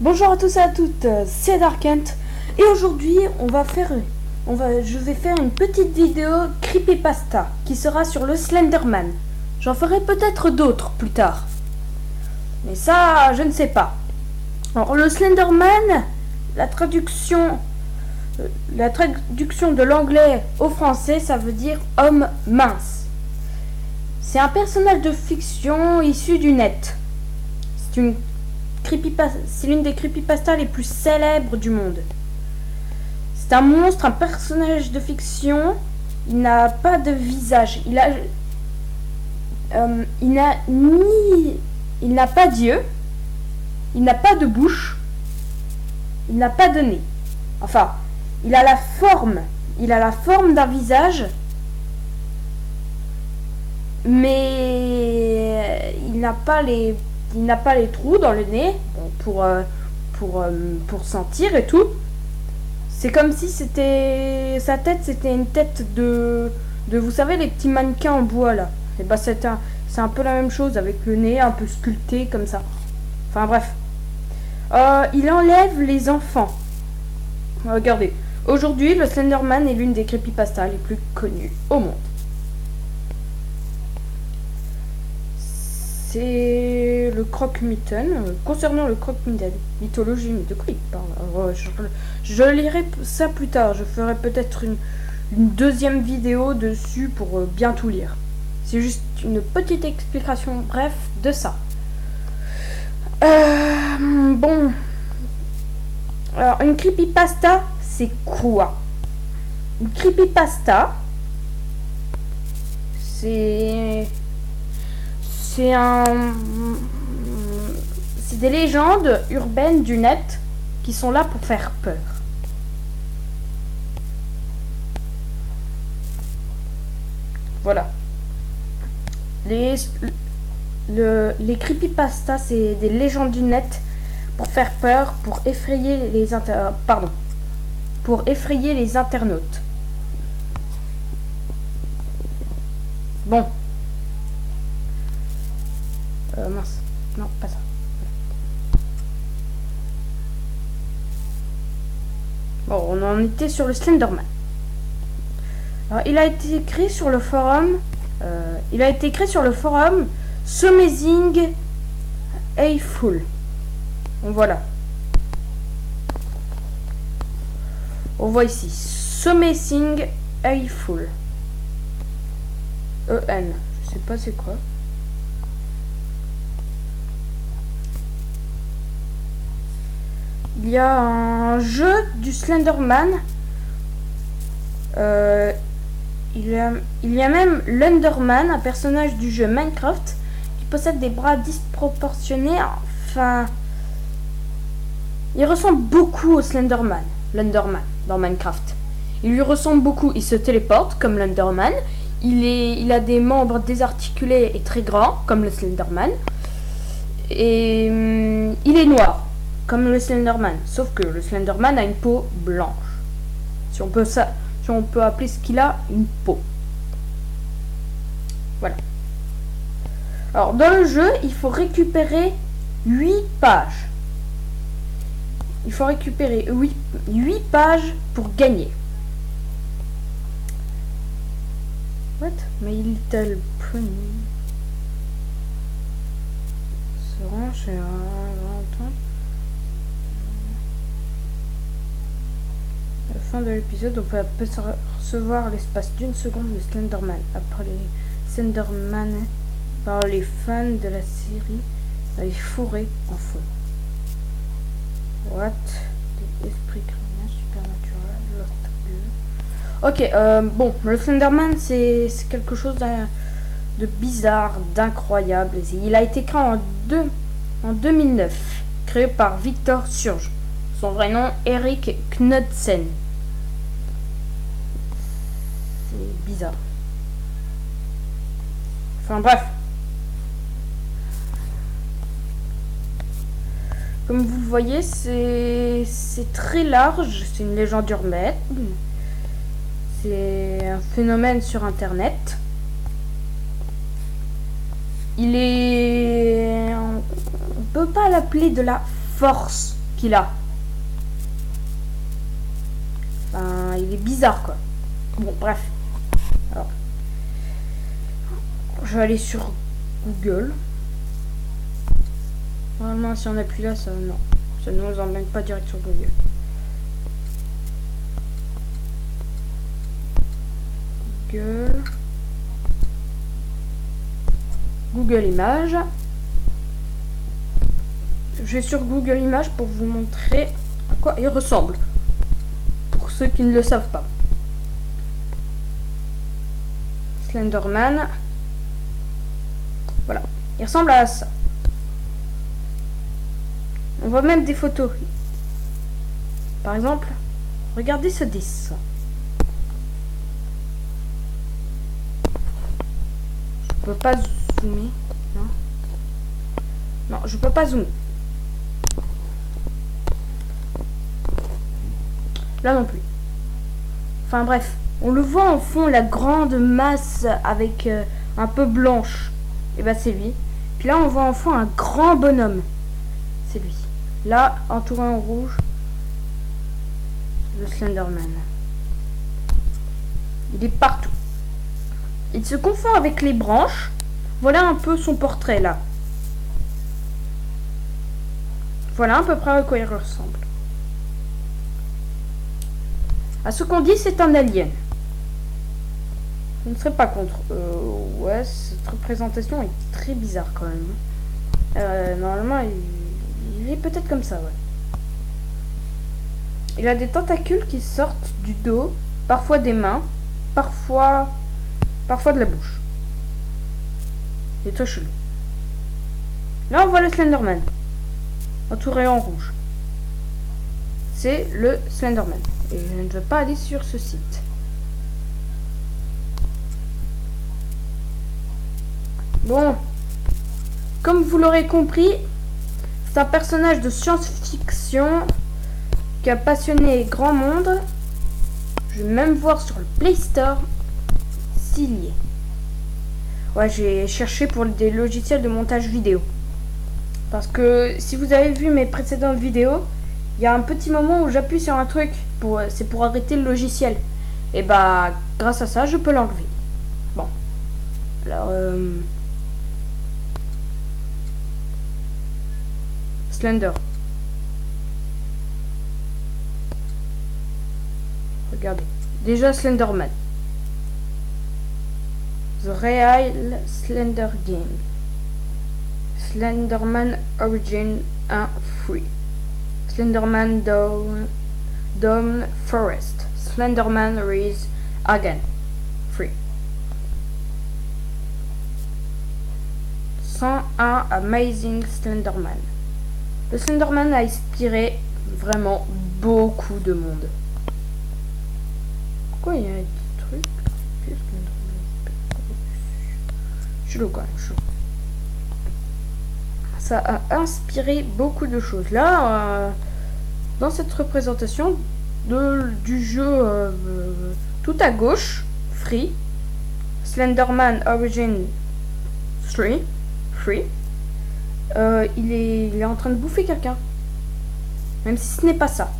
Bonjour à tous et à toutes, c'est Darkent et aujourd'hui je vais faire une petite vidéo creepypasta qui sera sur le Slenderman. J'en ferai peut-être d'autres plus tard, mais ça je ne sais pas. Alors le Slenderman, la traduction de l'anglais au français, ça veut dire homme mince. C'est un personnage de fiction issu du net. C'est l'une des creepypastas les plus célèbres du monde. C'est un monstre, un personnage de fiction. Il n'a pas de visage. Il n'a pas d'yeux. Il n'a pas de bouche. Il n'a pas de nez. Enfin, il a la forme d'un visage, mais il n'a pas les trous dans le nez pour sentir et tout. C'est comme si sa tête c'était une tête de vous savez les petits mannequins en bois là. Et bah c'est un peu la même chose avec le nez un peu sculpté comme ça. Enfin bref. Il enlève les enfants. Regardez. Aujourd'hui, le Slenderman est l'une des creepypastas les plus connues au monde. C'est le croque-mitaine. Concernant le croque-mitaine, mythologie, de quoi il parle? Je lirai ça plus tard. Je ferai peut-être une deuxième vidéo dessus pour bien tout lire. C'est juste une petite explication bref de ça. Bon. Alors, une creepypasta, c'est quoi? Une creepypasta, c'est des légendes urbaines du net qui sont là pour faire peur. Voilà. Les creepypastas, c'est des légendes du net pour faire peur, pour effrayer les internautes. Bon. Mince. Non, pas ça. Bon, on en était sur le Slenderman. Alors, il a été créé sur le forum. Amazing Full. Donc voilà. On voit ici Amazing Full. EN. Je sais pas c'est quoi. Il y a un jeu du Slenderman. Il y a même l'Enderman, un personnage du jeu Minecraft qui possède des bras disproportionnés. Enfin, il ressemble beaucoup au Slenderman, l'Enderman dans Minecraft. Il lui ressemble beaucoup. Il se téléporte comme l'Enderman. Il a des membres désarticulés et très grands comme le Slenderman. Et il est noir comme le Slenderman, sauf que le Slenderman a une peau blanche. Si on peut appeler ce qu'il a une peau. Voilà. Alors dans le jeu, il faut récupérer 8 pages. Il faut récupérer 8 pages pour gagner. What? My Little Pony se rend chez un grand temps. À la fin de l'épisode, on peut apercevoir l'espace d'une seconde de Slenderman. Après les Slenderman par les fans de la série dans les forêts en fond. What? Des esprits criminels supernatural. Ok, bon, le Slenderman c'est quelque chose de bizarre, d'incroyable. Il a été créé en 2009, créé par Victor Surge. Son vrai nom, Erik Knudsen. C'est bizarre. Enfin bref. Comme vous le voyez, c'est très large. C'est une légende urbaine. C'est un phénomène sur Internet. On peut pas l'appeler de la force qu'il a. Enfin, il est bizarre, quoi. Bon, bref. Alors, je vais aller sur Google. Normalement, si on appuie là, ça non. Ça ne nous emmène pas direct sur Google. Google Images. Je vais sur Google Images pour vous montrer à quoi il ressemble. Pour ceux qui ne le savent pas. Slenderman. Voilà. Il ressemble à ça. On voit même des photos. Par exemple, regardez ce dessin. Je peux pas zoomer. Non, non, je peux pas zoomer. Là non plus. Enfin bref, on le voit en fond, la grande masse avec un peu blanche. Et bah c'est lui. Puis là on voit en fond un grand bonhomme. C'est lui. Là, entouré en rouge, le Slenderman. Il est partout. Il se confond avec les branches. Voilà un peu son portrait là. Voilà à peu près à quoi il ressemble. À ce qu'on dit, c'est un alien. Je ne serais pas contre. Ouais, cette représentation est très bizarre quand même. Normalement, il est peut-être comme ça, ouais. Il a des tentacules qui sortent du dos, parfois des mains, parfois de la bouche. C'est très chelou. Là, on voit le Slenderman, entouré en rouge. C'est le Slenderman. Et je ne veux pas aller sur ce site. Bon, comme vous l'aurez compris, c'est un personnage de science-fiction qui a passionné grand monde. Je vais même voir sur le Play Store s'il y est. Ouais, j'ai cherché pour des logiciels de montage vidéo. Parce que si vous avez vu mes précédentes vidéos, il y a un petit moment où j'appuie sur un truc, c'est pour arrêter le logiciel. Et bah, grâce à ça, je peux l'enlever. Bon. Alors, Slender. Regardez. Déjà Slenderman. The Real Slender Game. Slenderman Origin 1 Free. Slenderman Dawn Forest. Slenderman Rise Again. Free. 101 Amazing Slenderman. Le Slenderman a inspiré vraiment beaucoup de monde. Pourquoi il y a un truc? Je suis quand même chaud. Ça a inspiré beaucoup de choses. Là, dans cette représentation du jeu tout à gauche, Free, Slenderman Origin 3, Free, il est en train de bouffer quelqu'un. Même si ce n'est pas ça.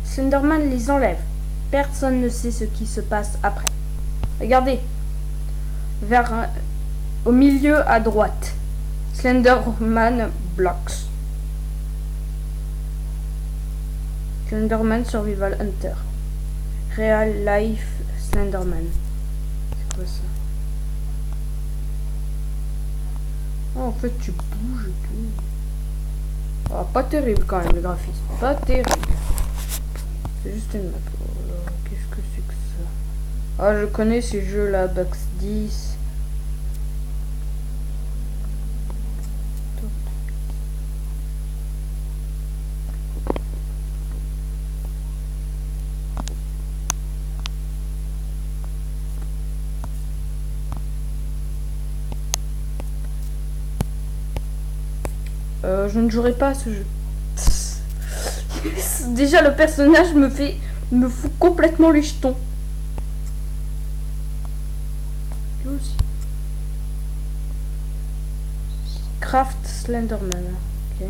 Slenderman les enlève. Personne ne sait ce qui se passe après. Regardez. Au milieu à droite. Slenderman Blocks. Slenderman Survival Hunter. Real Life Slenderman. C'est quoi ça? Oh, en fait, tu bouges et tout. Oh, pas terrible quand même le graphisme. Pas terrible. C'est juste une map. Oh, qu'est-ce que c'est que ça? Ah, je connais ces jeux là, Box 10. Je ne jouerai pas à ce jeu. Déjà le personnage me fout complètement les jetons. Lui aussi. Craft Slenderman. Ok.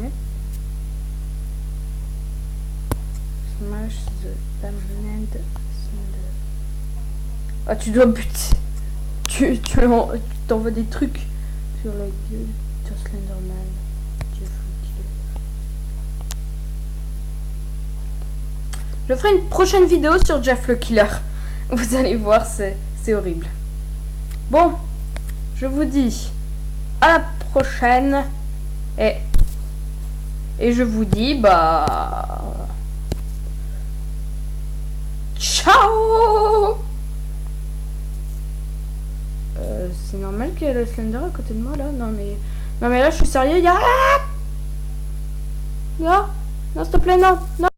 Smash the Damned Slender. Ah, tu dois buter. Tu t'envoies des trucs sur la gueule de Slenderman. Dieu fou. Je ferai une prochaine vidéo sur Jeff le Killer. Vous allez voir, c'est horrible. Bon, je vous dis à la prochaine. Et je vous dis, bah... Ciao. C'est normal qu'il y ait le Slender à côté de moi, là. Non, mais là, je suis sérieux. Là. Non, s'il te plaît, non.